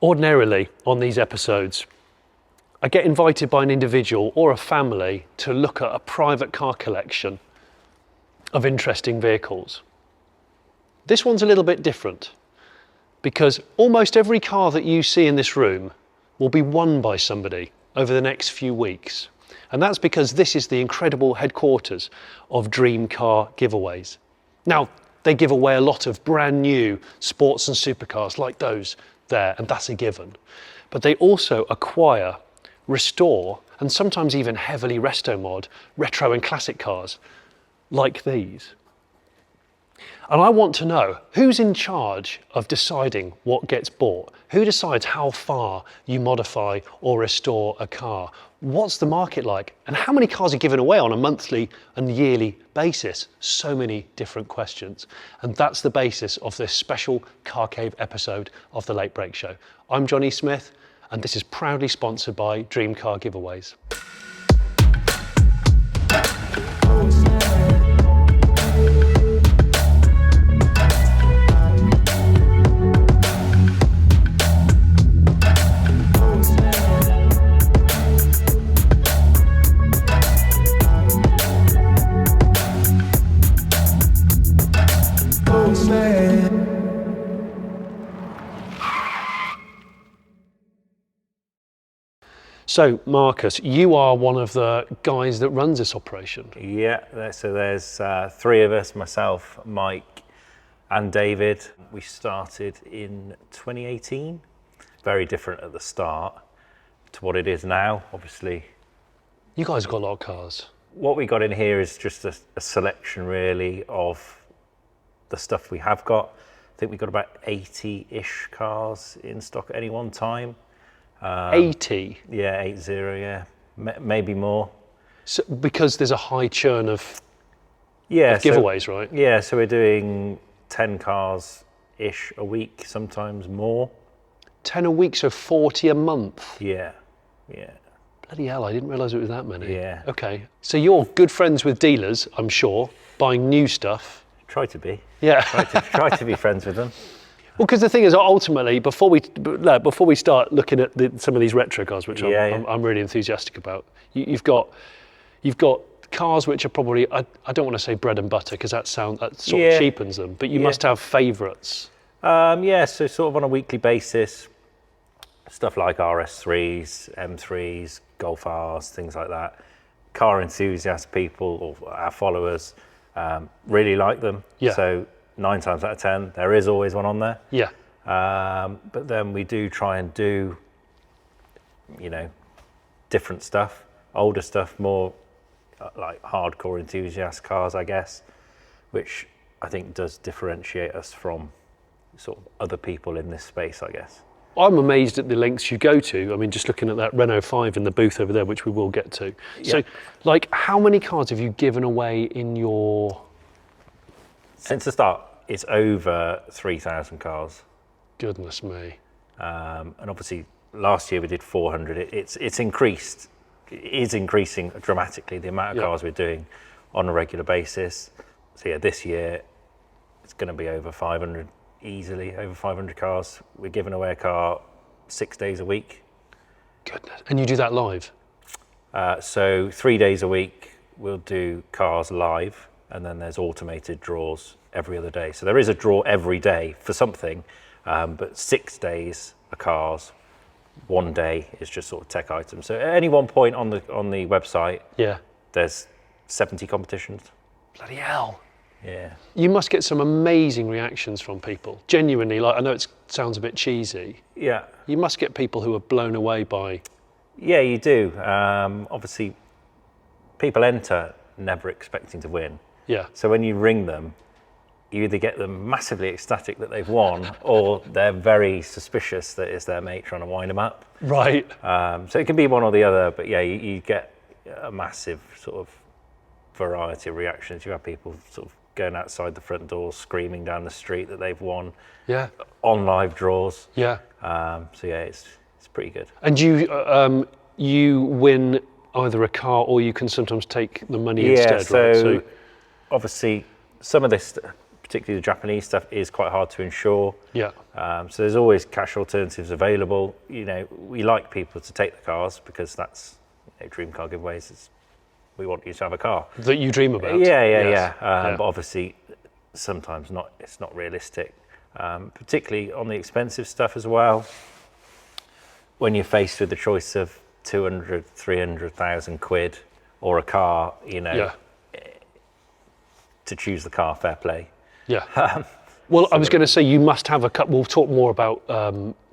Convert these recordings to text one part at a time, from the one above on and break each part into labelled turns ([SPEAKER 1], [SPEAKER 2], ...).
[SPEAKER 1] Ordinarily, on these episodes, I get invited by an individual or a family to look at a private car collection of interesting vehicles. This one's a little bit different because almost every car that you see in this room will be won by somebody over the next few weeks. And that's because this is the incredible headquarters of Dream Car Giveaways. Now, they give away a lot of brand new sports and supercars like those there, and that's a given. But they also acquire, restore, and sometimes even heavily restomod retro and classic cars like these. And I want to know who's in charge of deciding what gets bought? Who decides how far you modify or restore a car? What's the market like? And how many cars are given away on a monthly and yearly basis? So many different questions. And that's the basis of this special Car Cave episode of The Late Break Show. I'm Jonny Smith, and this is proudly sponsored by Dream Car Giveaways. So, Marcus, you are one of the guys that runs this operation.
[SPEAKER 2] Yeah, so there's three of us, myself, Mike and David. We started in 2018. Very different at the start to what it is now, obviously.
[SPEAKER 1] You guys have got a lot of cars.
[SPEAKER 2] What we got in here is just a selection, really, of the stuff we have got. I think we've got about 80-ish cars in stock at any one time.
[SPEAKER 1] 80?
[SPEAKER 2] Yeah, 80, yeah. Maybe more.
[SPEAKER 1] So, because there's a high churn of giveaways, right?
[SPEAKER 2] Yeah, so we're doing 10 cars-ish a week, sometimes more.
[SPEAKER 1] 10 a week, so 40 a month?
[SPEAKER 2] Yeah, yeah.
[SPEAKER 1] Bloody hell, I didn't realise it was that many.
[SPEAKER 2] Yeah.
[SPEAKER 1] Okay, so you're good friends with dealers, I'm sure, buying new stuff.
[SPEAKER 2] Try to be.
[SPEAKER 1] Yeah.
[SPEAKER 2] Try to be friends with them.
[SPEAKER 1] Well, because the thing is, ultimately, before we start looking at some of these retro cars, which I'm really enthusiastic about, you've got cars which are probably, I don't want to say bread and butter because that sort of cheapens them, but you must have favourites.
[SPEAKER 2] Yeah, so sort of on a weekly basis, stuff like RS3s, M3s, Golf Rs, things like that. Car enthusiast people or our followers really like them.
[SPEAKER 1] Yeah.
[SPEAKER 2] So 9 times out of 10, there is always one on there.
[SPEAKER 1] Yeah.
[SPEAKER 2] But then we do try and do, different stuff, older stuff, more like hardcore enthusiast cars, I guess, which I think does differentiate us from sort of other people in this space, I guess.
[SPEAKER 1] I'm amazed at the lengths you go to. I mean, just looking at that Renault 5 in the booth over there, which we will get to. Yeah. So, how many cars have you given away in your...
[SPEAKER 2] Since the start, it's over 3,000 cars.
[SPEAKER 1] Goodness me.
[SPEAKER 2] And obviously, last year we did 400. It's increased. It is increasing dramatically, the amount of cars we're doing on a regular basis. So yeah, this year, it's going to be over 500 easily, over 500 cars. We're giving away a car 6 days a week.
[SPEAKER 1] Goodness. And you do that live?
[SPEAKER 2] So 3 days a week, we'll do cars live. And then there's automated draws every other day. So there is a draw every day for something, but 6 days are cars. 1 day is just sort of tech items. So at any one point on the website, there's 70 competitions.
[SPEAKER 1] Bloody hell.
[SPEAKER 2] Yeah.
[SPEAKER 1] You must get some amazing reactions from people. Genuinely, I know it sounds a bit cheesy.
[SPEAKER 2] Yeah.
[SPEAKER 1] You must get people who are blown away by...
[SPEAKER 2] Yeah, you do. Obviously, people enter never expecting to win.
[SPEAKER 1] Yeah.
[SPEAKER 2] So when you ring them, you either get them massively ecstatic that they've won, or they're very suspicious that it's their mate trying to wind them up.
[SPEAKER 1] Right.
[SPEAKER 2] So it can be one or the other, but yeah, you get a massive sort of variety of reactions. You have people sort of going outside the front door, screaming down the street that they've won.
[SPEAKER 1] Yeah.
[SPEAKER 2] On live draws.
[SPEAKER 1] Yeah.
[SPEAKER 2] So yeah, it's pretty good.
[SPEAKER 1] And you win either a car or you can sometimes take the money instead,
[SPEAKER 2] so
[SPEAKER 1] right? So
[SPEAKER 2] obviously some of this, particularly the Japanese stuff, is quite hard to insure.
[SPEAKER 1] Yeah.
[SPEAKER 2] So there's always cash alternatives available. You know, we like people to take the cars because that's, you know, dream car giveaways. We want you to have a car
[SPEAKER 1] That you dream about.
[SPEAKER 2] Yeah.
[SPEAKER 1] Yeah.
[SPEAKER 2] But obviously, sometimes it's not realistic. Particularly on the expensive stuff as well. When you're faced with the choice of 200, 300,000 quid or a car, you know, to choose the car, fair play.
[SPEAKER 1] Yeah. Well, I was going to say you must have a couple. We'll talk more about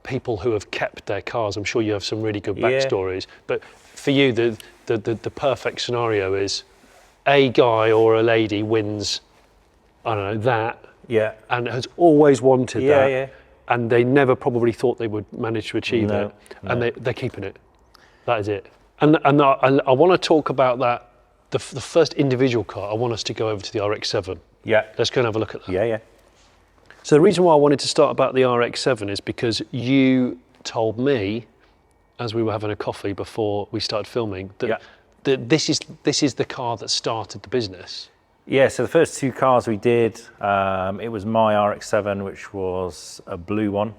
[SPEAKER 1] people who have kept their cars. I'm sure you have some really good backstories. But for you, the perfect scenario is a guy or a lady wins, I don't know, that.
[SPEAKER 2] Yeah.
[SPEAKER 1] And has always wanted that.
[SPEAKER 2] Yeah.
[SPEAKER 1] And they never probably thought they would manage to achieve it.
[SPEAKER 2] No.
[SPEAKER 1] And they're keeping it. That is it. And I want to talk about that. The first individual car, I want us to go over to the RX7.
[SPEAKER 2] Yeah.
[SPEAKER 1] Let's go and have a look at that.
[SPEAKER 2] Yeah.
[SPEAKER 1] So the reason why I wanted to start about the RX7 is because you told me, as we were having a coffee before we started filming, that this is the car that started the business.
[SPEAKER 2] Yeah, so the first two cars we did, it was my RX7, which was a blue one,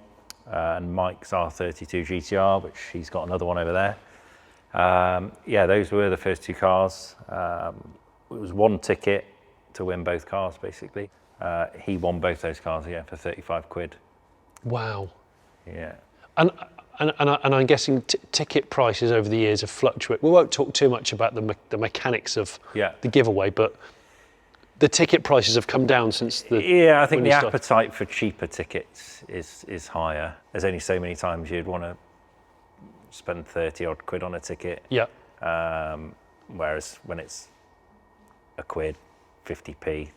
[SPEAKER 2] and Mike's R32 GTR, which he's got another one over there. Those were the first two cars. It was one ticket to win both cars, basically. He won both those cars, for 35 quid.
[SPEAKER 1] Wow.
[SPEAKER 2] Yeah.
[SPEAKER 1] And I'm guessing ticket prices over the years have fluctuated. We won't talk too much about the mechanics of the giveaway, but the ticket prices have come down since the...
[SPEAKER 2] Yeah, I think the appetite for cheaper tickets is higher. There's only so many times you'd want to spend 30 odd quid on a ticket.
[SPEAKER 1] Yeah.
[SPEAKER 2] Whereas when it's a quid, 50p,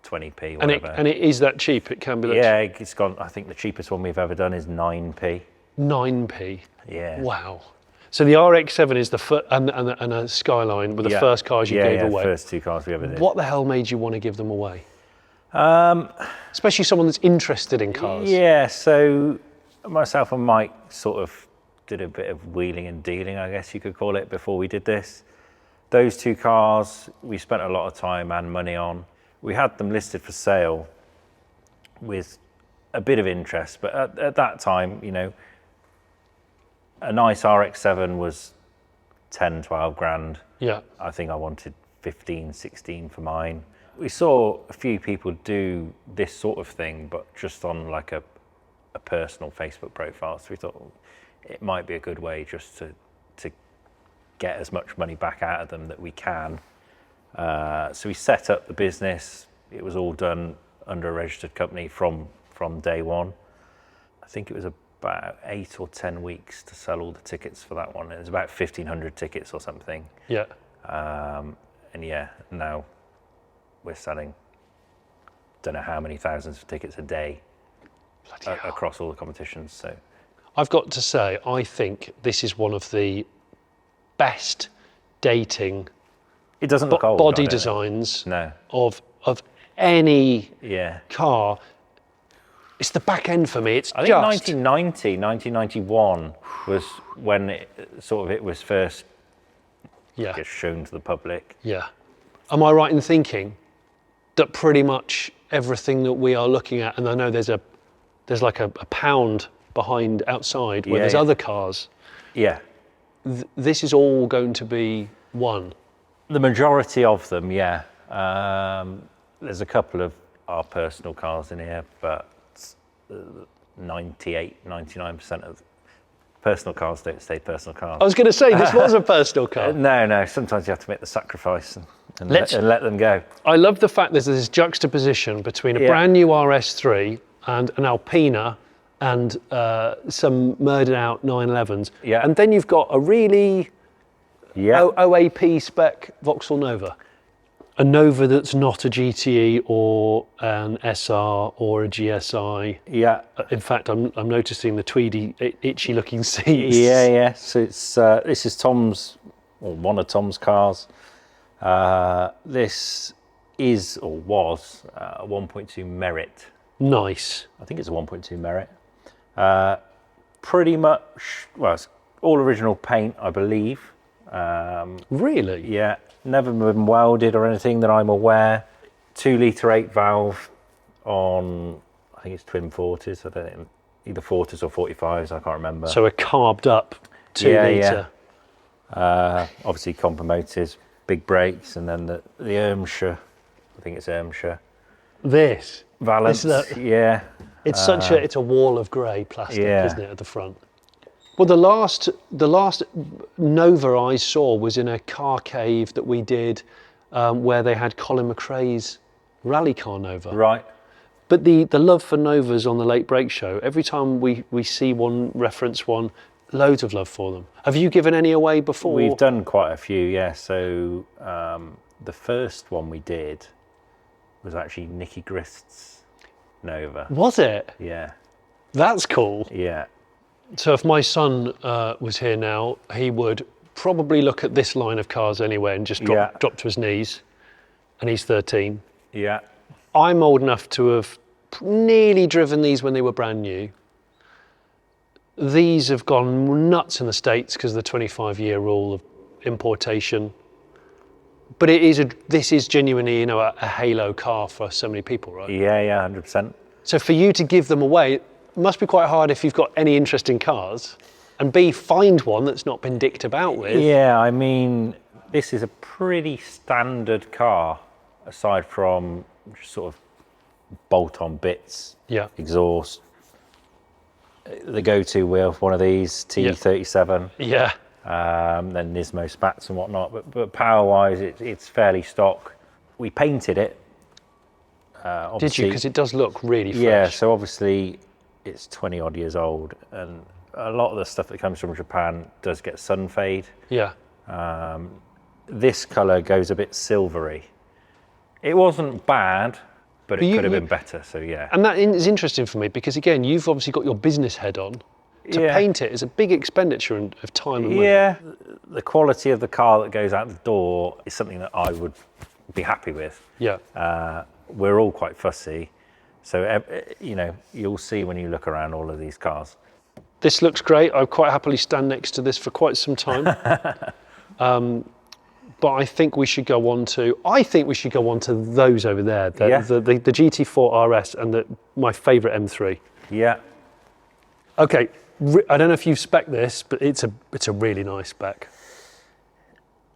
[SPEAKER 2] 20p, whatever.
[SPEAKER 1] And it is that cheap? It can be that
[SPEAKER 2] cheap? Yeah, it's gone. I think the cheapest one we've ever done is 9p.
[SPEAKER 1] 9p?
[SPEAKER 2] Yeah.
[SPEAKER 1] Wow. So the RX7 is and a Skyline were the first cars you gave away.
[SPEAKER 2] Yeah, first two cars we ever did.
[SPEAKER 1] What the hell made you want to give them away? Especially someone that's interested in cars.
[SPEAKER 2] Yeah, so myself and Mike sort of did a bit of wheeling and dealing, I guess you could call it, before we did this. Those two cars, we spent a lot of time and money on. We had them listed for sale with a bit of interest, but at that time, you know, a nice RX7 was 10, 12 grand.
[SPEAKER 1] Yeah.
[SPEAKER 2] I think I wanted 15, 16 for mine. We saw a few people do this sort of thing, but just on like a personal Facebook profile. So we thought it might be a good way just to get as much money back out of them that we can. So we set up the business. It was all done under a registered company from day one. I think it was about 8 or 10 weeks to sell all the tickets for that one. It was about 1,500 tickets or something.
[SPEAKER 1] Yeah.
[SPEAKER 2] Now we're selling, don't know how many thousands of tickets a day across all the competitions. So
[SPEAKER 1] I've got to say, I think this is one of the best dating
[SPEAKER 2] it doesn't look old,
[SPEAKER 1] body designs
[SPEAKER 2] no.
[SPEAKER 1] of any car. It's the back end for me.
[SPEAKER 2] I think 1990, 1991 was when it was first shown to the public.
[SPEAKER 1] Yeah. Am I right in thinking that pretty much everything that we are looking at, and I know there's like a pound behind outside where there's other cars.
[SPEAKER 2] Yeah.
[SPEAKER 1] This is all going to be one.
[SPEAKER 2] The majority of them, yeah. There's a couple of our personal cars in here, but 98, 99% of personal cars don't stay personal cars.
[SPEAKER 1] I was going to say, this was a personal car.
[SPEAKER 2] No, sometimes you have to make the sacrifice and let them go.
[SPEAKER 1] I love the fact there's this juxtaposition between a brand new RS3 and an Alpina and some murdered out 911s.
[SPEAKER 2] Yeah.
[SPEAKER 1] And then you've got a really OAP spec Vauxhall Nova. A Nova that's not a GTE or an SR or a GSI. Yeah. In fact, I'm noticing the tweedy, itchy looking seats.
[SPEAKER 2] Yeah. So it's this is Tom's, or one of Tom's cars. This is, or was, a 1.2 Merit.
[SPEAKER 1] Nice.
[SPEAKER 2] I think it's a 1.2 Merit. Pretty much, well, it's all original paint, I believe.
[SPEAKER 1] Really?
[SPEAKER 2] Yeah. Never been welded or anything that I'm aware. 2 litre 8 valve on, I think it's twin 40s. I don't think, either 40s or 45s. I can't remember.
[SPEAKER 1] So a carbed up 2 litre.
[SPEAKER 2] Yeah. Obviously compa motors, big brakes, and then the Ermshire. I think it's Ermshire.
[SPEAKER 1] This.
[SPEAKER 2] Valence. Yeah.
[SPEAKER 1] It's it's a wall of grey plastic, isn't it, at the front? Well, the last Nova I saw was in a car cave that we did, where they had Colin McRae's rally car Nova.
[SPEAKER 2] Right.
[SPEAKER 1] But the love for Novas on the Late Break Show, every time we see one, reference one, loads of love for them. Have you given any away before?
[SPEAKER 2] We've done quite a few, yeah. So the first one we did was actually Nicky Grist's Nova.
[SPEAKER 1] Was it?
[SPEAKER 2] Yeah.
[SPEAKER 1] That's cool.
[SPEAKER 2] Yeah.
[SPEAKER 1] So if my son was here now, he would probably look at this line of cars anyway and just drop to his knees. And he's 13.
[SPEAKER 2] Yeah.
[SPEAKER 1] I'm old enough to have nearly driven these when they were brand new. These have gone nuts in the States because of the 25-year rule of importation. But this is genuinely, a halo car for so many people, right?
[SPEAKER 2] Yeah, 100%.
[SPEAKER 1] So for you to give them away, it must be quite hard if you've got any interest in cars, and B, find one that's not been dicked about with.
[SPEAKER 2] Yeah, I mean, this is a pretty standard car, aside from sort of bolt-on bits, exhaust. The go-to wheel for one of these, T37.
[SPEAKER 1] Yeah.
[SPEAKER 2] Then Nismo spats and whatnot, but power-wise, it's fairly stock. We painted it.
[SPEAKER 1] Did you? Because it does look really fresh.
[SPEAKER 2] Yeah, so obviously it's 20-odd years old, and a lot of the stuff that comes from Japan does get sun fade.
[SPEAKER 1] Yeah.
[SPEAKER 2] This colour goes a bit silvery. It wasn't bad, but it could have been better, so yeah.
[SPEAKER 1] And that is interesting for me because, again, you've obviously got your business head on. To paint it is a big expenditure of time and money.
[SPEAKER 2] Yeah, the quality of the car that goes out the door is something that I would be happy with.
[SPEAKER 1] Yeah.
[SPEAKER 2] We're all quite fussy, so you'll see when you look around all of these cars.
[SPEAKER 1] This looks great. I'd quite happily stand next to this for quite some time. But I think we should go on to those over there. The GT4 RS and my favourite M3.
[SPEAKER 2] Yeah.
[SPEAKER 1] Okay. I don't know if you've spec'd this, but it's a really nice spec.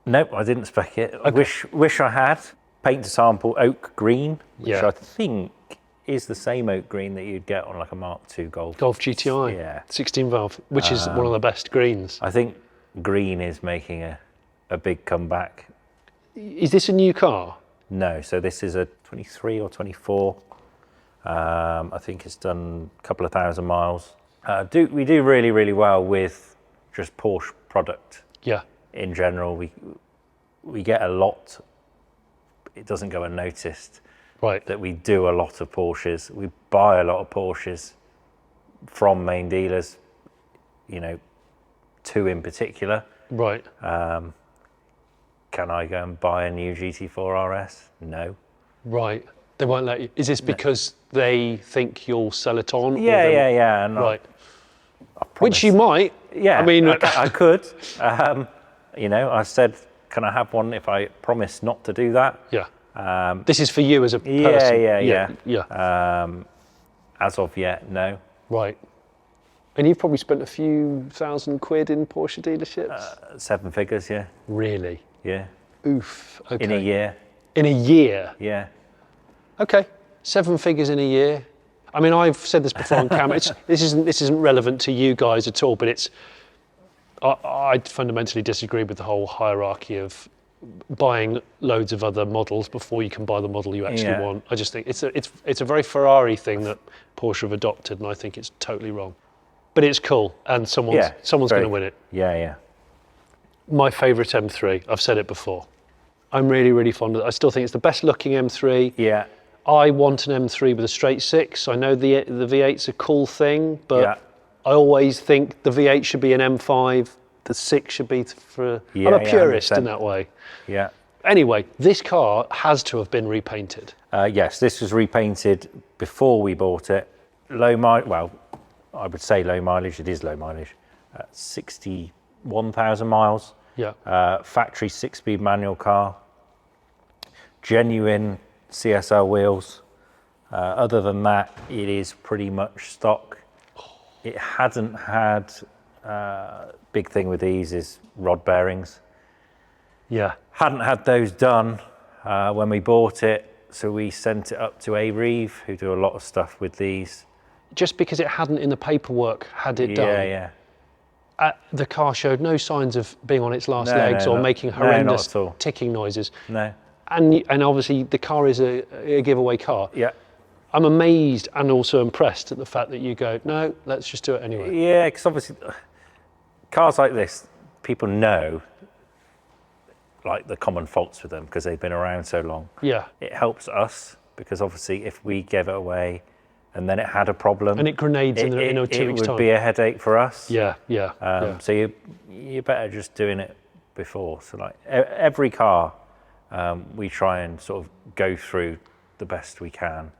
[SPEAKER 2] Nope, I didn't spec it. Okay. Wish I had. Paint to sample oak green, which I think is the same oak green that you'd get on like a Mark II Golf
[SPEAKER 1] GTI.
[SPEAKER 2] Yeah. 16
[SPEAKER 1] valve, which is one of the best greens.
[SPEAKER 2] I think green is making a big comeback.
[SPEAKER 1] Is this a new car?
[SPEAKER 2] No, so this is a 23 or 24. I think it's done a couple of thousand miles. We do really, really well with just Porsche product.
[SPEAKER 1] Yeah.
[SPEAKER 2] In general, we get a lot. It doesn't go unnoticed.
[SPEAKER 1] Right.
[SPEAKER 2] That we do a lot of Porsches. We buy a lot of Porsches from main dealers. Two in particular.
[SPEAKER 1] Right.
[SPEAKER 2] Can I go and buy a new GT4 RS? No.
[SPEAKER 1] Right. They won't let you. Is this because they think you'll sell it on?
[SPEAKER 2] Yeah. And
[SPEAKER 1] right. Which you might.
[SPEAKER 2] Yeah.
[SPEAKER 1] I mean,
[SPEAKER 2] I could. I said, can I have one if I promise not to do that?
[SPEAKER 1] Yeah. This is for you as a person.
[SPEAKER 2] Yeah. As of yet, no.
[SPEAKER 1] Right. And you've probably spent a few £1,000 in Porsche dealerships?
[SPEAKER 2] 7 figures, yeah. Really? Yeah.
[SPEAKER 1] Oof. Okay.
[SPEAKER 2] In a year.
[SPEAKER 1] In a year?
[SPEAKER 2] Yeah.
[SPEAKER 1] Okay. 7 figures in a year. I mean, I've said this before on camera. This isn't relevant to you guys at all, but I fundamentally disagree with the whole hierarchy of buying loads of other models before you can buy the model you actually want. I just think it's a very Ferrari thing that Porsche have adopted, and I think it's totally wrong. But it's cool, and someone's going to win it.
[SPEAKER 2] Yeah.
[SPEAKER 1] My favourite M3, I've said it before. I'm really, really fond of it. I still think it's the best looking M3.
[SPEAKER 2] Yeah.
[SPEAKER 1] I want an M3 with a straight six. I know the V8's a cool thing, but I always think the V8 should be an M5. The 6 should be for... I'm a purist in that way.
[SPEAKER 2] Yeah.
[SPEAKER 1] Anyway, this car has to have been repainted.
[SPEAKER 2] Yes, this was repainted before we bought it. I would say low mileage. It is low mileage. 61,000 miles.
[SPEAKER 1] Yeah.
[SPEAKER 2] Factory 6-speed manual car. Genuine CSL wheels. Other than that, it is pretty much stock. It hadn't had, big thing with these is rod bearings.
[SPEAKER 1] Yeah.
[SPEAKER 2] Hadn't had those done when we bought it, so we sent it up to A-Reeve, who do a lot of stuff with these.
[SPEAKER 1] Just because it hadn't in the paperwork had it done.
[SPEAKER 2] Yeah.
[SPEAKER 1] The car showed no signs of being on its last
[SPEAKER 2] No,
[SPEAKER 1] legs or
[SPEAKER 2] not-
[SPEAKER 1] making
[SPEAKER 2] no,
[SPEAKER 1] horrendous
[SPEAKER 2] not at all.
[SPEAKER 1] ticking noises.
[SPEAKER 2] No.
[SPEAKER 1] And obviously the car is a giveaway car.
[SPEAKER 2] Yeah.
[SPEAKER 1] I'm amazed and also impressed at the fact that you go, no, let's just do it anyway.
[SPEAKER 2] Yeah, because obviously cars like this, people know like the common faults with them because they've been around so long.
[SPEAKER 1] Yeah.
[SPEAKER 2] It helps us because obviously if we gave it away and then it had a problem,
[SPEAKER 1] And it grenades in 2 weeks'
[SPEAKER 2] it would
[SPEAKER 1] time.
[SPEAKER 2] be a headache for us.
[SPEAKER 1] Yeah. Yeah.
[SPEAKER 2] So you're better just doing it before. So like every car, we try and sort of go through the best we can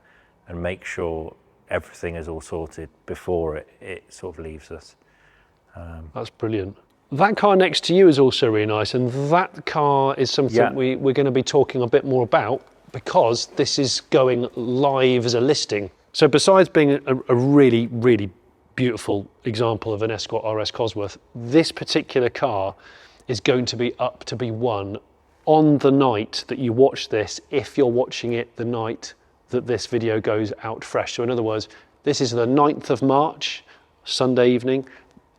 [SPEAKER 2] and make sure everything is all sorted before it sort of leaves us.
[SPEAKER 1] That's brilliant. That car next to you is also really nice, and that car is something
[SPEAKER 2] Yeah.
[SPEAKER 1] we're going to be talking a bit more about because this is going live as a listing. So besides being a really, really beautiful example of an Escort RS Cosworth, this particular car is going to be up to be won on the night that you watch this, if you're watching it the night that this video goes out fresh. So in other words, this is the 9th of March, Sunday evening.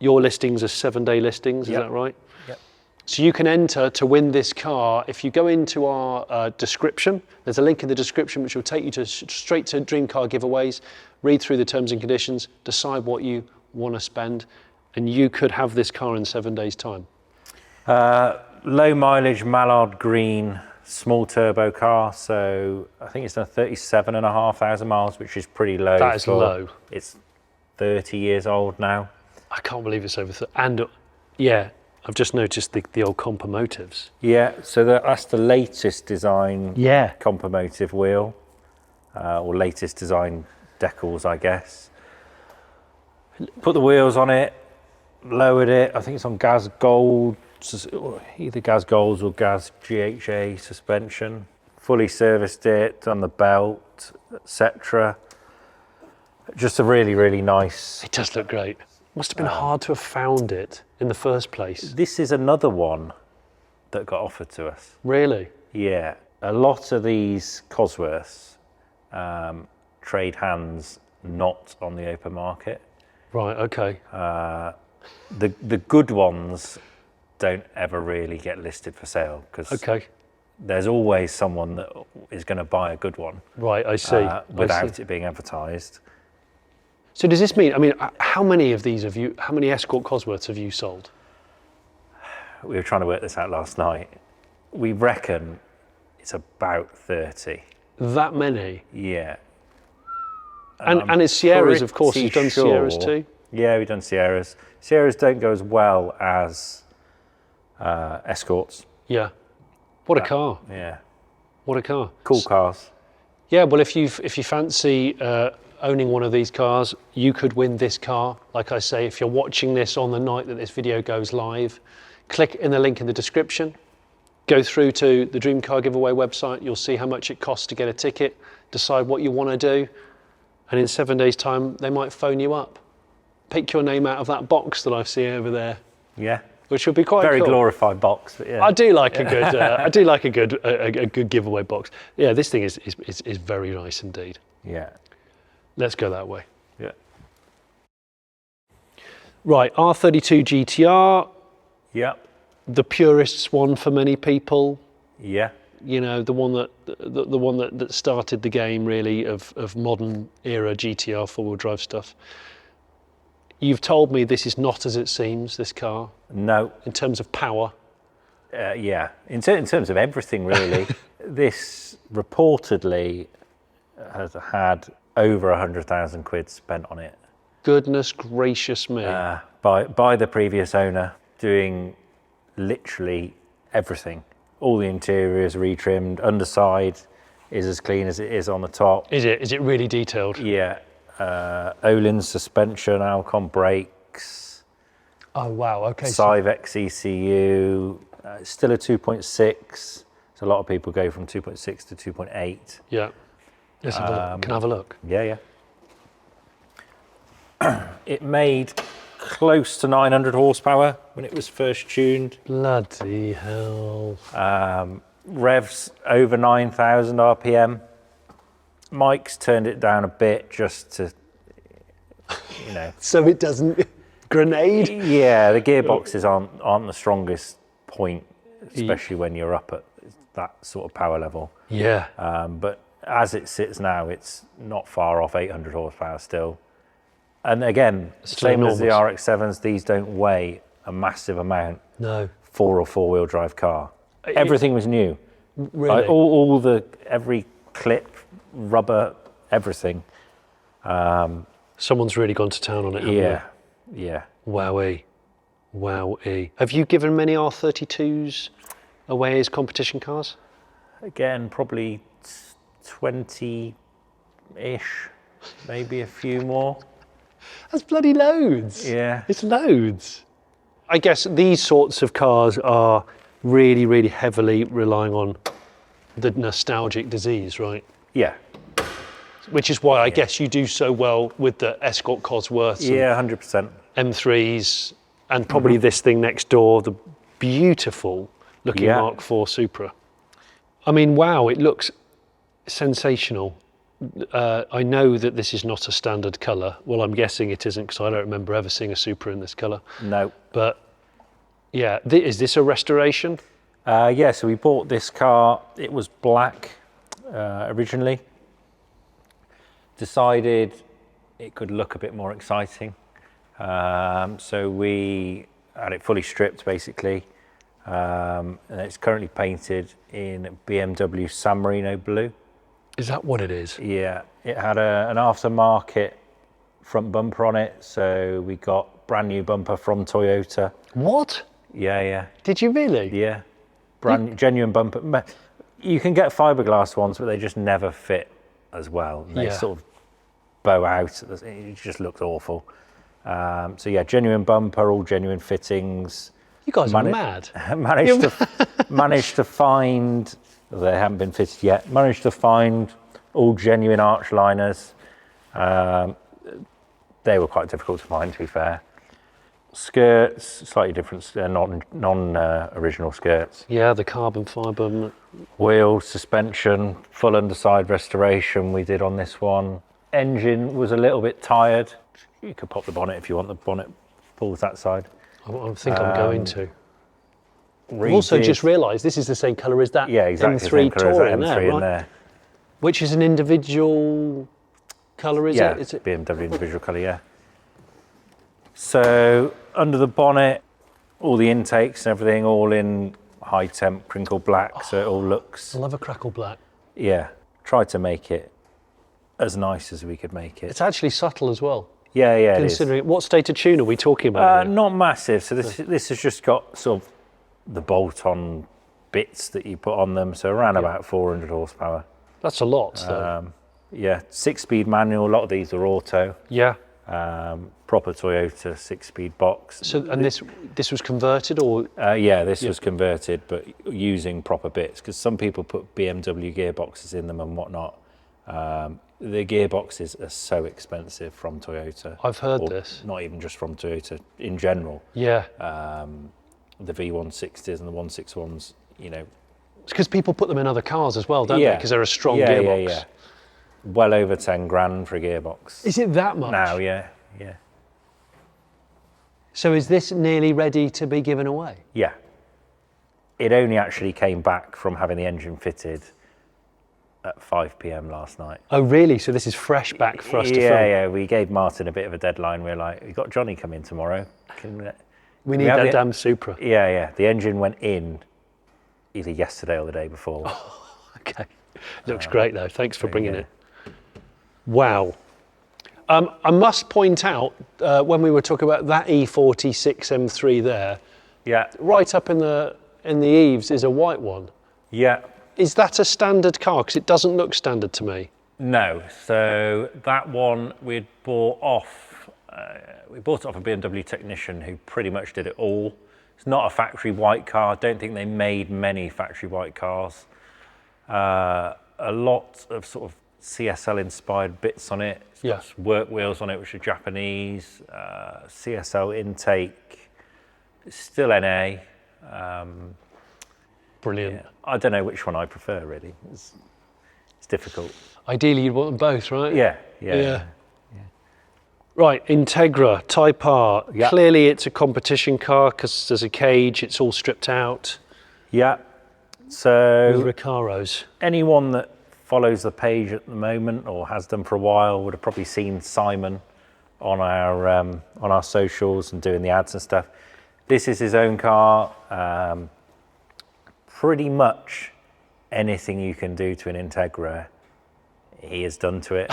[SPEAKER 1] Your listings are 7-day listings, is that right?
[SPEAKER 2] Yep.
[SPEAKER 1] So you can enter to win this car. If you go into our description, there's a link in the description which will take you to straight to Dream Car giveaways, read through the terms and conditions, decide what you want to spend, and you could have this car in 7 days' time.
[SPEAKER 2] Low mileage mallard green small turbo car, so I think it's done 37,500 miles, which is pretty low.
[SPEAKER 1] That is low.
[SPEAKER 2] It's 30 years old now.
[SPEAKER 1] I can't believe it's over. And yeah, I've just noticed the old Compomotives.
[SPEAKER 2] Yeah, so that's the latest design
[SPEAKER 1] Yeah.
[SPEAKER 2] Compomotive wheel, or latest design decals, I guess. Put the wheels on it, lowered it. I think it's on Gas Gold, either Gas Golds or Gas GHA suspension. Fully serviced it, done the belt, etc. Just a really, really nice.
[SPEAKER 1] It does look great. Must have been hard to have found it in the first place.
[SPEAKER 2] This is another one that got offered to us.
[SPEAKER 1] Really?
[SPEAKER 2] Yeah, a lot of these Cosworths trade hands not on the open market.
[SPEAKER 1] Right, okay.
[SPEAKER 2] The good ones don't ever really get listed for sale because
[SPEAKER 1] Okay.
[SPEAKER 2] there's always someone that is going to buy a good one.
[SPEAKER 1] Right, I see.
[SPEAKER 2] Without it being advertised.
[SPEAKER 1] So does this mean, I mean, how many of these how many Escort Cosworths have you sold?
[SPEAKER 2] We were trying to work this out last night. We reckon it's about 30.
[SPEAKER 1] That many?
[SPEAKER 2] Yeah.
[SPEAKER 1] And it's Sierras, of course.
[SPEAKER 2] pretty
[SPEAKER 1] You've done
[SPEAKER 2] sure-
[SPEAKER 1] Sierras too?
[SPEAKER 2] Yeah, we've done Sierras. Sierras don't go as well as Escorts.
[SPEAKER 1] Yeah. What a car.
[SPEAKER 2] Yeah.
[SPEAKER 1] What a car.
[SPEAKER 2] Cool cars.
[SPEAKER 1] Yeah, well, if you fancy owning one of these cars, you could win this car. Like I say, if you're watching this on the night that this video goes live, click in the link in the description, go through to the Dream Car giveaway website, you'll see how much it costs to get a ticket, decide what you want to do, and in 7 days' time, they might phone you up. Pick your name out of that box that I see over there,
[SPEAKER 2] Yeah.
[SPEAKER 1] which would be quite
[SPEAKER 2] Very
[SPEAKER 1] cool.
[SPEAKER 2] glorified box, but yeah.
[SPEAKER 1] I do like a good, I do like a good giveaway box. Yeah, this thing is very nice indeed.
[SPEAKER 2] Yeah.
[SPEAKER 1] Let's go that way.
[SPEAKER 2] Yeah.
[SPEAKER 1] Right, R32 GTR,
[SPEAKER 2] Yeah.
[SPEAKER 1] the purist's one for many people.
[SPEAKER 2] Yeah.
[SPEAKER 1] You know, the one that started the game really of modern era GTR four-wheel drive stuff. You've told me this is not as it seems, this car,
[SPEAKER 2] No.
[SPEAKER 1] in terms of power.
[SPEAKER 2] Yeah. In terms of everything, really, this reportedly has had over 100,000 quid spent on it
[SPEAKER 1] Goodness gracious me.
[SPEAKER 2] by the previous owner, doing literally everything. All the interior is retrimmed, underside is as clean as it is on the top.
[SPEAKER 1] Is it really detailed?
[SPEAKER 2] Yeah. Öhlins suspension, Alcon brakes,
[SPEAKER 1] Oh wow, okay.
[SPEAKER 2] Civex ECU, still a 2.6. So a lot of people go from 2.6 to 2.8.
[SPEAKER 1] Yeah. Let's have a look. Can I have a look?
[SPEAKER 2] Yeah, yeah. It made close to 900 horsepower when it was first tuned.
[SPEAKER 1] Bloody hell.
[SPEAKER 2] Revs over 9,000 RPM. Mike's turned it down a bit just to, you know.
[SPEAKER 1] So it doesn't grenade?
[SPEAKER 2] Yeah, the gearboxes aren't the strongest point, especially when you're up at that sort of power level.
[SPEAKER 1] Yeah.
[SPEAKER 2] But as it sits now, it's not far off 800 horsepower still. And again,
[SPEAKER 1] Still
[SPEAKER 2] same as the
[SPEAKER 1] enormous.
[SPEAKER 2] RX7s, these don't weigh a massive amount
[SPEAKER 1] No.
[SPEAKER 2] for a four-wheel drive car. Everything was new.
[SPEAKER 1] Really?
[SPEAKER 2] Like every clip, rubber, everything.
[SPEAKER 1] Someone's really gone to town on it, haven't
[SPEAKER 2] Yeah, yeah.
[SPEAKER 1] they? Wowee. Wowee. Have you given many R32s away as competition cars?
[SPEAKER 2] Again, probably 20-ish, maybe a few more.
[SPEAKER 1] That's bloody loads.
[SPEAKER 2] Yeah.
[SPEAKER 1] It's loads. I guess these sorts of cars are really, really heavily relying on the nostalgic disease, right?
[SPEAKER 2] Yeah.
[SPEAKER 1] Which is why I guess you do so well with the Escort Cosworths
[SPEAKER 2] Yeah, 100%.
[SPEAKER 1] and M3s and probably this thing next door, the beautiful looking
[SPEAKER 2] Yeah.
[SPEAKER 1] Mk4 Supra. I mean, wow, it looks sensational. I know that this is not a standard colour. Well, I'm guessing it isn't because I don't remember ever seeing a Supra in this colour.
[SPEAKER 2] No.
[SPEAKER 1] But yeah, is this a restoration?
[SPEAKER 2] Yeah, so we bought this car. It was black originally. Decided it could look a bit more exciting. So we had it fully stripped basically. And it's currently painted in BMW San Marino blue.
[SPEAKER 1] Is that what it is?
[SPEAKER 2] Yeah, it had an aftermarket front bumper on it. So we got brand new bumper from Toyota.
[SPEAKER 1] What?
[SPEAKER 2] Yeah, yeah.
[SPEAKER 1] Did you really?
[SPEAKER 2] Yeah, genuine bumper. You can get fiberglass ones, but they just never fit as well. They
[SPEAKER 1] Yeah.
[SPEAKER 2] sort of bow out. It just looks awful. So yeah, genuine bumper, all genuine fittings.
[SPEAKER 1] You guys are mad.
[SPEAKER 2] managed to find. They haven't been fitted yet. Managed to find all genuine arch liners. They were quite difficult to find, to be fair. Skirts, slightly different, non-original skirts.
[SPEAKER 1] Yeah, the carbon fibre.
[SPEAKER 2] Wheels, suspension, full underside restoration we did on this one. Engine was a little bit tired. You could pop the bonnet if you want. The bonnet pulls that side.
[SPEAKER 1] I think I'm going to. I've
[SPEAKER 2] Redid-
[SPEAKER 1] also just realised this is the same colour as that
[SPEAKER 2] Yeah, exactly.
[SPEAKER 1] M3
[SPEAKER 2] same colour as that
[SPEAKER 1] Touring
[SPEAKER 2] M3
[SPEAKER 1] there,
[SPEAKER 2] in
[SPEAKER 1] right?
[SPEAKER 2] there.
[SPEAKER 1] Which is an individual colour, is
[SPEAKER 2] Yeah,
[SPEAKER 1] it? Is it?
[SPEAKER 2] BMW individual colour, yeah. So under the bonnet, all the intakes and everything, all in high temp crinkle black, so it all looks,
[SPEAKER 1] I love a crackle black.
[SPEAKER 2] yeah, tried to make it as nice as we could make it.
[SPEAKER 1] It's actually subtle as well.
[SPEAKER 2] Yeah, yeah, it is.
[SPEAKER 1] Considering what state of tune are we talking about? Here?
[SPEAKER 2] Not massive. So this has just got sort of the bolt-on bits that you put on them. So around about 400 horsepower.
[SPEAKER 1] That's a lot, though.
[SPEAKER 2] Yeah, 6-speed manual. A lot of these are auto.
[SPEAKER 1] Yeah.
[SPEAKER 2] Proper Toyota 6-speed box.
[SPEAKER 1] So, and this was converted, or
[SPEAKER 2] Yeah, this was converted, but using proper bits, because some people put BMW gearboxes in them and whatnot. The gearboxes are so expensive from Toyota.
[SPEAKER 1] I've heard
[SPEAKER 2] Or
[SPEAKER 1] this.
[SPEAKER 2] Not even just from Toyota, in general.
[SPEAKER 1] Yeah.
[SPEAKER 2] The V160s and the 161s, you know.
[SPEAKER 1] It's because people put them in other cars as well, don't they?
[SPEAKER 2] Yeah.
[SPEAKER 1] Because they're a strong
[SPEAKER 2] Yeah,
[SPEAKER 1] gearbox.
[SPEAKER 2] yeah. Well over 10 grand for a gearbox.
[SPEAKER 1] Is it that much?
[SPEAKER 2] Now, yeah.
[SPEAKER 1] So is this nearly ready to be given away?
[SPEAKER 2] Yeah. It only actually came back from having the engine fitted at 5 p.m. last night.
[SPEAKER 1] Oh, really? So this is fresh back for us to film?
[SPEAKER 2] Yeah. We gave Martin a bit of a deadline. We were like, we've got Jonny coming tomorrow.
[SPEAKER 1] We need
[SPEAKER 2] have
[SPEAKER 1] that
[SPEAKER 2] the-
[SPEAKER 1] damn Supra.
[SPEAKER 2] Yeah. The engine went in either yesterday or the day before.
[SPEAKER 1] Okay. Looks great, though. Thanks for bringing
[SPEAKER 2] yeah.
[SPEAKER 1] it. Wow. I must point out, when we were talking about that E46 M3 there,
[SPEAKER 2] Yeah.
[SPEAKER 1] right up in the eaves is a white one.
[SPEAKER 2] Yeah.
[SPEAKER 1] Is that a standard car? Because it doesn't look standard to me.
[SPEAKER 2] No. So that one we'd bought off. We bought it off a BMW technician who pretty much did it all. It's not a factory white car. I don't think they made many factory white cars. A lot of sort of CSL inspired bits on it. It's got some work wheels on it, which are Japanese. CSL intake, still NA.
[SPEAKER 1] Brilliant.
[SPEAKER 2] Yeah. I don't know which one I prefer, really. It's difficult.
[SPEAKER 1] Ideally, you'd want them both, right?
[SPEAKER 2] Yeah.
[SPEAKER 1] Right, Integra, Type R.
[SPEAKER 2] Yeah.
[SPEAKER 1] Clearly, it's a competition car because there's a cage. It's all stripped out.
[SPEAKER 2] Yeah. So
[SPEAKER 1] With Recaros.
[SPEAKER 2] anyone that follows the page at the moment or has done for a while would have probably seen Simon on our socials and doing the ads and stuff. This is his own car. Pretty much anything you can do to an Integra, he has done to it.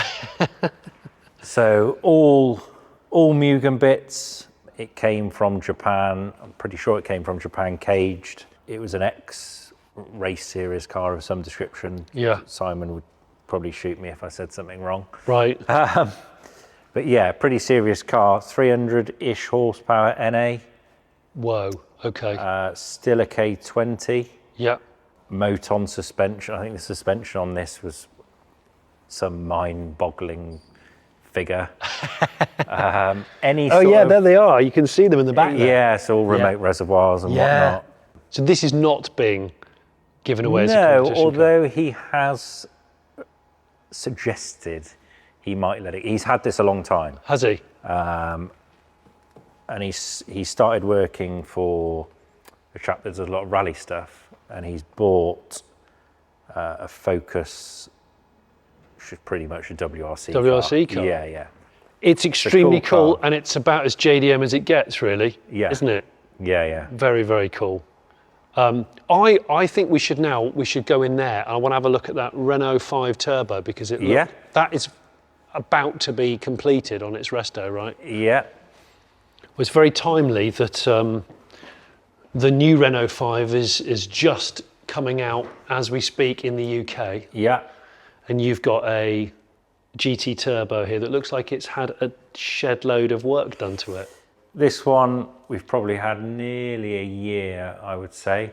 [SPEAKER 2] So all Mugen bits, it came from Japan. I'm pretty sure it came from Japan caged. It was an X race series car of some description.
[SPEAKER 1] Yeah.
[SPEAKER 2] Simon would probably shoot me if I said something wrong.
[SPEAKER 1] Right.
[SPEAKER 2] But yeah, pretty serious car. 300-ish horsepower NA.
[SPEAKER 1] Whoa. Okay.
[SPEAKER 2] Still a K20.
[SPEAKER 1] Yeah.
[SPEAKER 2] Moton suspension. I think the suspension on this was some mind-boggling figure.
[SPEAKER 1] There they are. You can see them in the back there.
[SPEAKER 2] Yeah, it's all remote reservoirs and whatnot.
[SPEAKER 1] So this is not being given away as a
[SPEAKER 2] No,
[SPEAKER 1] competition
[SPEAKER 2] although he has suggested he might let it. He's had this a long time.
[SPEAKER 1] Has he?
[SPEAKER 2] And he started working for a chap that does a lot of rally stuff, and he's bought a Focus, which is pretty much a WRC car. Yeah.
[SPEAKER 1] It's extremely
[SPEAKER 2] It's a cool
[SPEAKER 1] cool,
[SPEAKER 2] car.
[SPEAKER 1] and it's about as JDM as it gets, really.
[SPEAKER 2] Yeah.
[SPEAKER 1] Isn't it?
[SPEAKER 2] Yeah.
[SPEAKER 1] Very, very cool. I think we should go in there. I want to have a look at that Renault 5 Turbo because that is about to be completed on its resto, right?
[SPEAKER 2] Yeah.
[SPEAKER 1] Well, it's very timely that the new Renault 5 is just coming out as we speak in the UK.
[SPEAKER 2] Yeah.
[SPEAKER 1] And you've got a GT Turbo here that looks like it's had a shed load of work done to it.
[SPEAKER 2] This one, we've probably had nearly a year, I would say.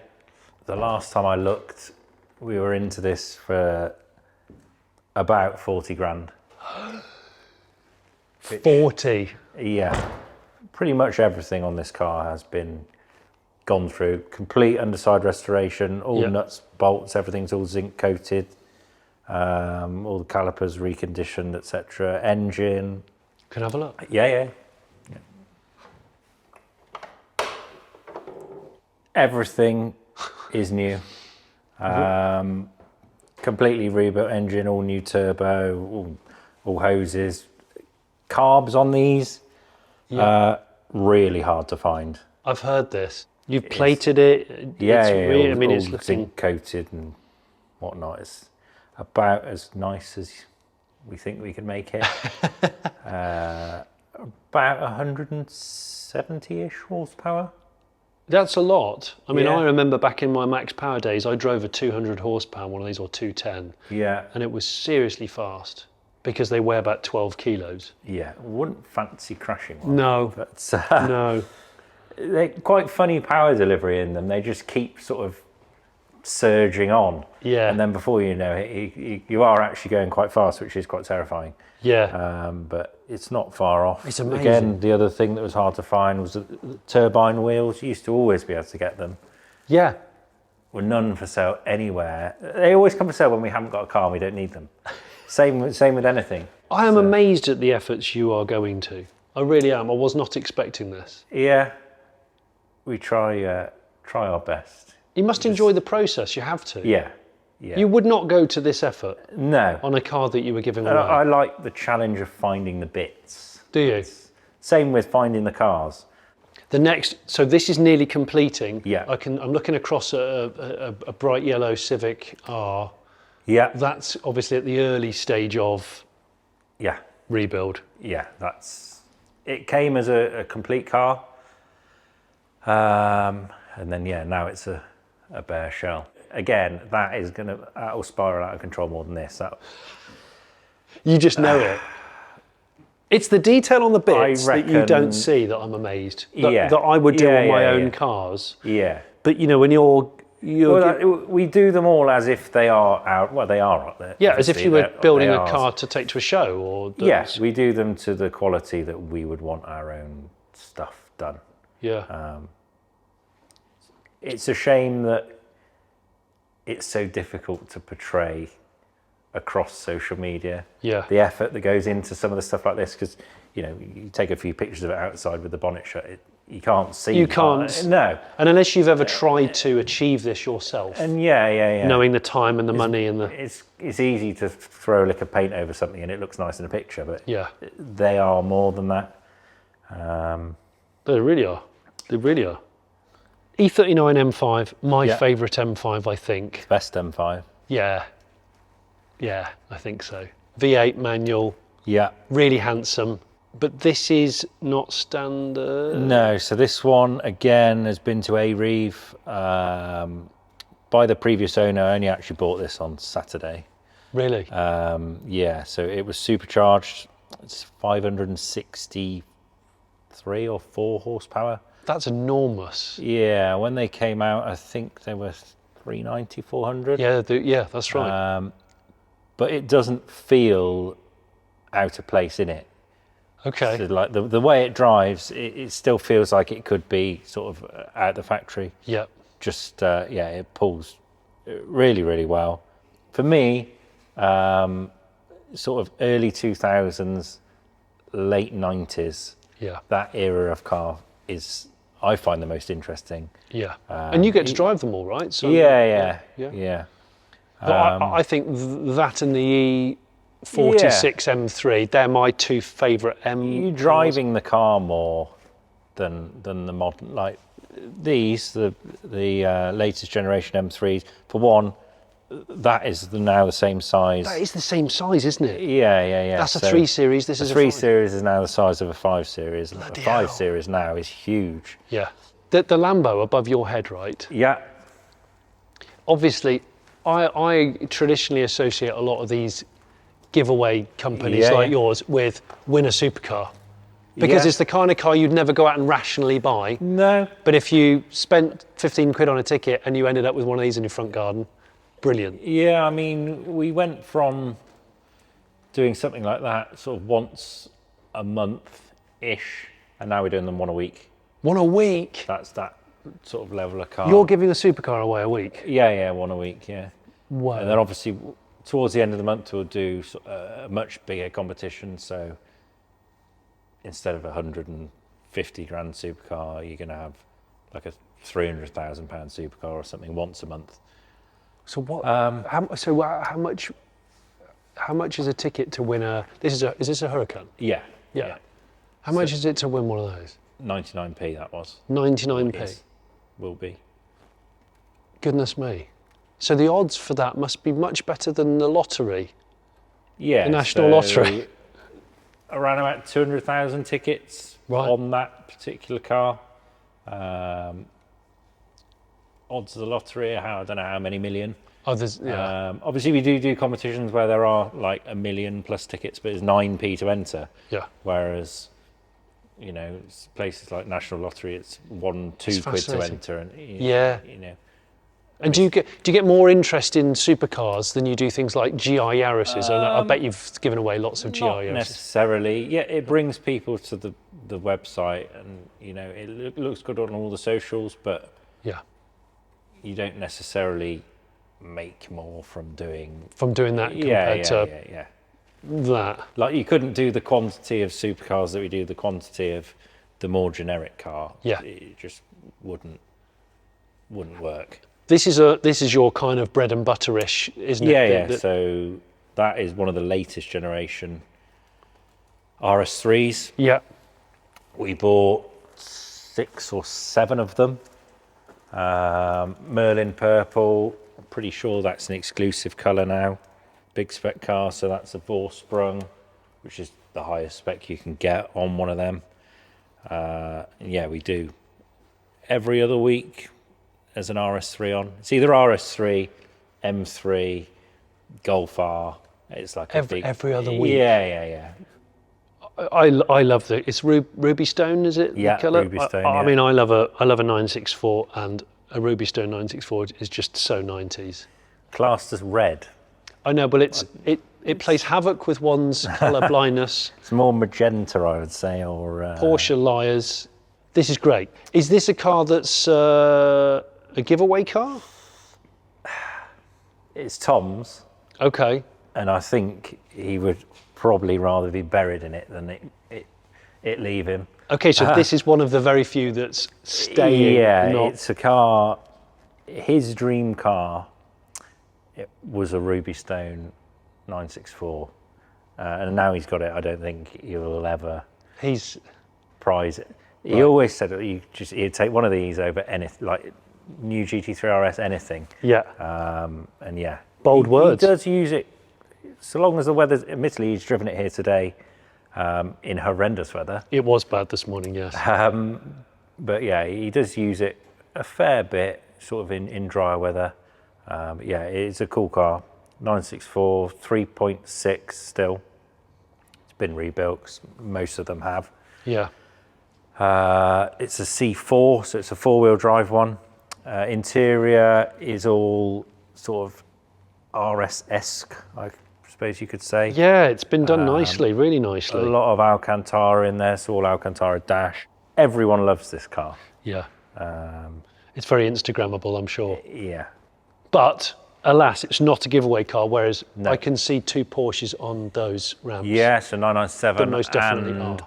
[SPEAKER 2] The last time I looked, we were into this for about 40 grand.
[SPEAKER 1] 40?
[SPEAKER 2] Yeah. Pretty much everything on this car has been gone through. Complete underside restoration, all nuts, bolts, everything's all zinc coated. All the calipers reconditioned, etc. Engine.
[SPEAKER 1] Can I have a look?
[SPEAKER 2] Yeah. Everything is new. Completely rebuilt engine, all new turbo, all hoses. Carbs on these, really hard to find.
[SPEAKER 1] I've heard this. You've plated it.
[SPEAKER 2] I mean,
[SPEAKER 1] it's
[SPEAKER 2] all
[SPEAKER 1] looking
[SPEAKER 2] zinc coated and whatnot. It's about as nice as we think we can make it. About 170-ish horsepower.
[SPEAKER 1] That's a lot. I mean,
[SPEAKER 2] Yeah.
[SPEAKER 1] I remember back in my max power days, I drove a 200 horsepower one of these, or 210,
[SPEAKER 2] Yeah.
[SPEAKER 1] and it was seriously fast because they weigh about 12 kilos.
[SPEAKER 2] Yeah. Wouldn't fancy crashing one.
[SPEAKER 1] No,
[SPEAKER 2] But
[SPEAKER 1] no.
[SPEAKER 2] they're quite funny power delivery in them. They just keep sort of surging on.
[SPEAKER 1] Yeah.
[SPEAKER 2] And then before you know it, you are actually going quite fast, which is quite terrifying.
[SPEAKER 1] Yeah.
[SPEAKER 2] But it's not far off.
[SPEAKER 1] It's amazing.
[SPEAKER 2] Again, the other thing that was hard to find was the turbine wheels. You used to always be able to get them.
[SPEAKER 1] Yeah.
[SPEAKER 2] Were none for sale anywhere. They always come for sale when we haven't got a car and we don't need them. Same with anything.
[SPEAKER 1] I am amazed at the efforts you are going to. I really am. I was not expecting this.
[SPEAKER 2] Yeah, we try our best.
[SPEAKER 1] You must enjoy the process. You have to.
[SPEAKER 2] Yeah.
[SPEAKER 1] You would not go to this effort
[SPEAKER 2] No.
[SPEAKER 1] on a car that you were giving away.
[SPEAKER 2] I like the challenge of finding the bits.
[SPEAKER 1] Do you?
[SPEAKER 2] Same with finding the cars.
[SPEAKER 1] The next, so this is nearly completing.
[SPEAKER 2] Yeah.
[SPEAKER 1] I'm looking across a bright yellow Civic R.
[SPEAKER 2] Yeah.
[SPEAKER 1] That's obviously at the early stage of
[SPEAKER 2] Yeah.
[SPEAKER 1] rebuild.
[SPEAKER 2] Yeah. It came as a complete car. And then, now it's a bare shell. Again, that'll spiral out of control more than this.
[SPEAKER 1] You just know it. It's the detail on the bits that you
[SPEAKER 2] reckon-
[SPEAKER 1] don't see that I'm amazed. That,
[SPEAKER 2] Yeah.
[SPEAKER 1] that I would do
[SPEAKER 2] Yeah,
[SPEAKER 1] on my
[SPEAKER 2] yeah,
[SPEAKER 1] own
[SPEAKER 2] yeah.
[SPEAKER 1] cars.
[SPEAKER 2] Yeah.
[SPEAKER 1] But when you're
[SPEAKER 2] we do them all as if they are out. Well, they are up there.
[SPEAKER 1] Yeah, as if you were building a car to take to a show, or
[SPEAKER 2] yes, we do them to the quality that we would want our own stuff done.
[SPEAKER 1] Yeah.
[SPEAKER 2] It's a shame that it's so difficult to portray across social media.
[SPEAKER 1] Yeah.
[SPEAKER 2] The effort that goes into some of the stuff like this, because you take a few pictures of it outside with the bonnet shut, you can't see.
[SPEAKER 1] You can't.
[SPEAKER 2] No.
[SPEAKER 1] And unless you've ever tried to achieve this yourself.
[SPEAKER 2] And yeah.
[SPEAKER 1] Knowing the time and the money and the.
[SPEAKER 2] It's easy to throw a lick of paint over something and it looks nice in a picture, but
[SPEAKER 1] yeah,
[SPEAKER 2] they are more than that.
[SPEAKER 1] They really are. They really are. E39 M5, my favourite M5, I think.
[SPEAKER 2] Best M5.
[SPEAKER 1] Yeah, I think so. V8 manual.
[SPEAKER 2] Yeah.
[SPEAKER 1] Really handsome. But this is not standard.
[SPEAKER 2] No, so this one, again, has been to A-Reeve. By the previous owner, I only actually bought this on Saturday.
[SPEAKER 1] Really?
[SPEAKER 2] Yeah, so it was supercharged. It's 563 or 4 horsepower.
[SPEAKER 1] That's enormous.
[SPEAKER 2] Yeah, when they came out, I think they were 390, 400.
[SPEAKER 1] Yeah, that's right.
[SPEAKER 2] But it doesn't feel out of place in it.
[SPEAKER 1] Okay.
[SPEAKER 2] So like the way it drives, it still feels like it could be sort of out the factory.
[SPEAKER 1] Yeah.
[SPEAKER 2] Just, it pulls really, really well. For me, sort of early 2000s, late 90s, that era of car I find the most interesting.
[SPEAKER 1] Yeah. And you get to drive them all, right? So,
[SPEAKER 2] yeah.
[SPEAKER 1] But I think that and the E46 M3, they're my two favourite
[SPEAKER 2] You're driving the car more than the modern, like these, the latest generation M3s. For one, that is now the same size.
[SPEAKER 1] That is the same size, isn't it?
[SPEAKER 2] Yeah.
[SPEAKER 1] That's a 3 Series, this is a
[SPEAKER 2] 3 Series is now the size of a 5 Series.
[SPEAKER 1] Bloody
[SPEAKER 2] a 5
[SPEAKER 1] hell.
[SPEAKER 2] Series now is huge.
[SPEAKER 1] Yeah. The Lambo above your head, right?
[SPEAKER 2] Yeah.
[SPEAKER 1] Obviously, I traditionally associate a lot of these giveaway companies like yours with win a supercar. Because it's the kind of car you'd never go out and rationally buy.
[SPEAKER 2] No.
[SPEAKER 1] But if you spent 15 quid on a ticket and you ended up with one of these in your front garden, brilliant.
[SPEAKER 2] Yeah, I mean, we went from doing something like that sort of once a month-ish, and now we're doing them one a week.
[SPEAKER 1] One a week?
[SPEAKER 2] That's that sort of level of car.
[SPEAKER 1] You're giving a supercar away a week?
[SPEAKER 2] Yeah, one a week, yeah.
[SPEAKER 1] Wow.
[SPEAKER 2] And then obviously towards the end of the month we'll do a much bigger competition, so instead of a 150 grand supercar, you're going to have like a £300,000 supercar or something once a month.
[SPEAKER 1] So what? How much is a ticket to win a? Is this a Huracan?
[SPEAKER 2] Yeah.
[SPEAKER 1] How much is it to win one of those?
[SPEAKER 2] 99p that was.
[SPEAKER 1] 99p.
[SPEAKER 2] Will be.
[SPEAKER 1] Goodness me. So the odds for that must be much better than the lottery.
[SPEAKER 2] Yeah.
[SPEAKER 1] The National Lottery.
[SPEAKER 2] Around about 200,000 tickets on that particular car. Odds of the lottery, I don't know how many million. Obviously we do competitions where there are like 1 million plus tickets, but it's 9p to enter.
[SPEAKER 1] Yeah.
[SPEAKER 2] Whereas, places like National Lottery, it's 1-2 quid to enter, and
[SPEAKER 1] And do you get more interest in supercars than you do things like GI Yaris's? I bet you've given away lots of GI
[SPEAKER 2] Not
[SPEAKER 1] Yaris's.
[SPEAKER 2] necessarily. Yeah, it brings people to the website, and it looks good on all the socials, but you don't necessarily make more from doing
[SPEAKER 1] that compared to that.
[SPEAKER 2] Like you couldn't do the quantity of supercars that we do, the quantity of the more generic car.
[SPEAKER 1] Yeah,
[SPEAKER 2] it just wouldn't work.
[SPEAKER 1] This is your kind of bread and butter-ish, isn't it?
[SPEAKER 2] Yeah. So that is one of the latest generation RS3s.
[SPEAKER 1] Yeah.
[SPEAKER 2] We bought 6 or 7 of them. Merlin purple. I'm pretty sure that's an exclusive colour now. Big spec car, so that's a Vorsprung, which is the highest spec you can get on one of them. We do every other week. There's an RS3 on. It's either RS3, M3, Golf R. It's like
[SPEAKER 1] every other week.
[SPEAKER 2] Yeah.
[SPEAKER 1] I love it's Rubystone, is it?
[SPEAKER 2] Yeah,
[SPEAKER 1] the colour?
[SPEAKER 2] Rubystone.
[SPEAKER 1] I mean, I love a 964 and a Rubystone 964 is just so 90s.
[SPEAKER 2] Classed as red.
[SPEAKER 1] I know, but it plays havoc with one's colour blindness.
[SPEAKER 2] It's more magenta, I would say, or...
[SPEAKER 1] Porsche liars. This is great. Is this a car that's a giveaway car?
[SPEAKER 2] It's Tom's.
[SPEAKER 1] Okay.
[SPEAKER 2] And I think he would probably rather be buried in it than it leave him.
[SPEAKER 1] Okay, so this is one of the very few that's staying.
[SPEAKER 2] Yeah,
[SPEAKER 1] not...
[SPEAKER 2] it's a car, his dream car, it was a Rubystone 964. And now he's got it, I don't think he will ever prize it. He
[SPEAKER 1] Right.
[SPEAKER 2] always said that he'd take one of these over anything, like new GT3 RS, anything.
[SPEAKER 1] Yeah.
[SPEAKER 2] And yeah.
[SPEAKER 1] Bold words.
[SPEAKER 2] He does use it, so long as the weather's, admittedly he's driven it here today in horrendous weather.
[SPEAKER 1] It was bad this morning, yes.
[SPEAKER 2] But yeah, he does use it a fair bit, sort of in drier weather. But yeah, it's a cool car. 964, 3.6 still. It's been rebuilt, 'cause most of them have.
[SPEAKER 1] Yeah.
[SPEAKER 2] It's a C4, so it's a four-wheel drive one. Interior is all sort of RS-esque, I suppose you could say.
[SPEAKER 1] Yeah, it's been done nicely, really nicely.
[SPEAKER 2] A lot of Alcantara in there, so all Alcantara dash. Everyone loves this car.
[SPEAKER 1] Yeah. It's very Instagrammable, I'm sure.
[SPEAKER 2] Yeah.
[SPEAKER 1] But alas, it's not a giveaway car, whereas
[SPEAKER 2] No.
[SPEAKER 1] I can see two Porsches on those ramps.
[SPEAKER 2] Yeah, so 997
[SPEAKER 1] They most definitely
[SPEAKER 2] and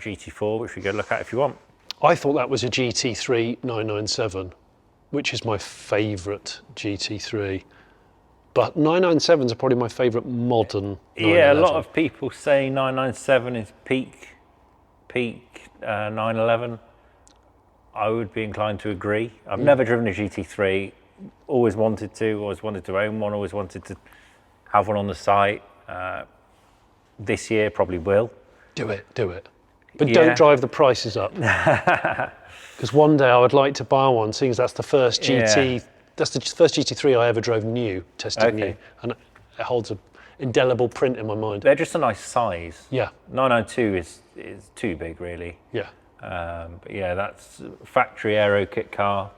[SPEAKER 2] GT4, which we go look at if you want.
[SPEAKER 1] I thought that was a GT3 997, which is my favourite GT3. But 997s are probably my favourite modern 911.
[SPEAKER 2] Yeah, a lot of people say 997 is peak 911. I would be inclined to agree. I've never driven a GT3, always wanted to own one, always wanted to have one on the site. This year probably will.
[SPEAKER 1] Do it. But
[SPEAKER 2] Yeah.
[SPEAKER 1] don't drive the prices up. Because one day I would like to buy one, seeing as that's the first GT, that's the first GT3 I ever drove new, tested new. And it holds an indelible print in my mind.
[SPEAKER 2] They're just a nice size.
[SPEAKER 1] Yeah.
[SPEAKER 2] 992 is too big, really.
[SPEAKER 1] Yeah.
[SPEAKER 2] But yeah, that's factory aero kit car.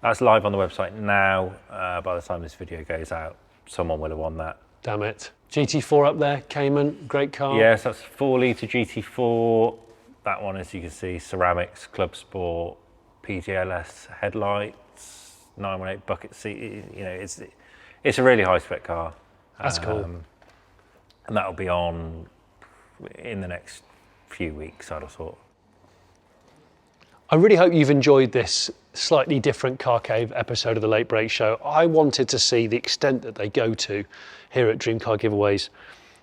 [SPEAKER 2] That's live on the website now. By the time this video goes out, someone will have won that.
[SPEAKER 1] Damn it. GT4 up there, Cayman, great car.
[SPEAKER 2] Yes, that's 4-litre GT4. That one, as you can see, ceramics, Club Sport, PGLS headlights, 918 bucket seat. You know, it's a really high spec car.
[SPEAKER 1] That's cool.
[SPEAKER 2] And that'll be on in the next few weeks, I'd have thought.
[SPEAKER 1] I really hope you've enjoyed this slightly different Car Cave episode of the Late Break Show. I wanted to see the extent that they go to here at Dream Car Giveaways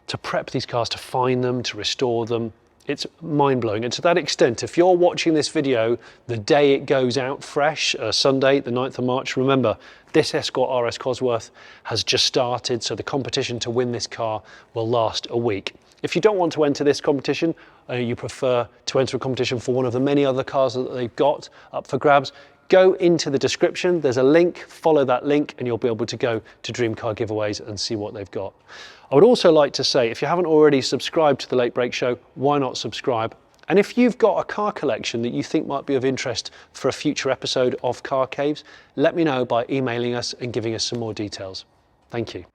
[SPEAKER 1] to prep these cars, to find them, to restore them. It's mind-blowing. And to that extent, if you're watching this video the day it goes out fresh, Sunday, the 9th of March, remember, this Escort RS Cosworth has just started, so the competition to win this car will last a week. If you don't want to enter this competition, you prefer to enter a competition for one of the many other cars that they've got up for grabs, go into the description, there's a link, follow that link, and you'll be able to go to Dream Car Giveaways and see what they've got. I would also like to say, if you haven't already subscribed to The Late Break Show, why not subscribe? And if you've got a car collection that you think might be of interest for a future episode of Car Caves, let me know by emailing us and giving us some more details. Thank you.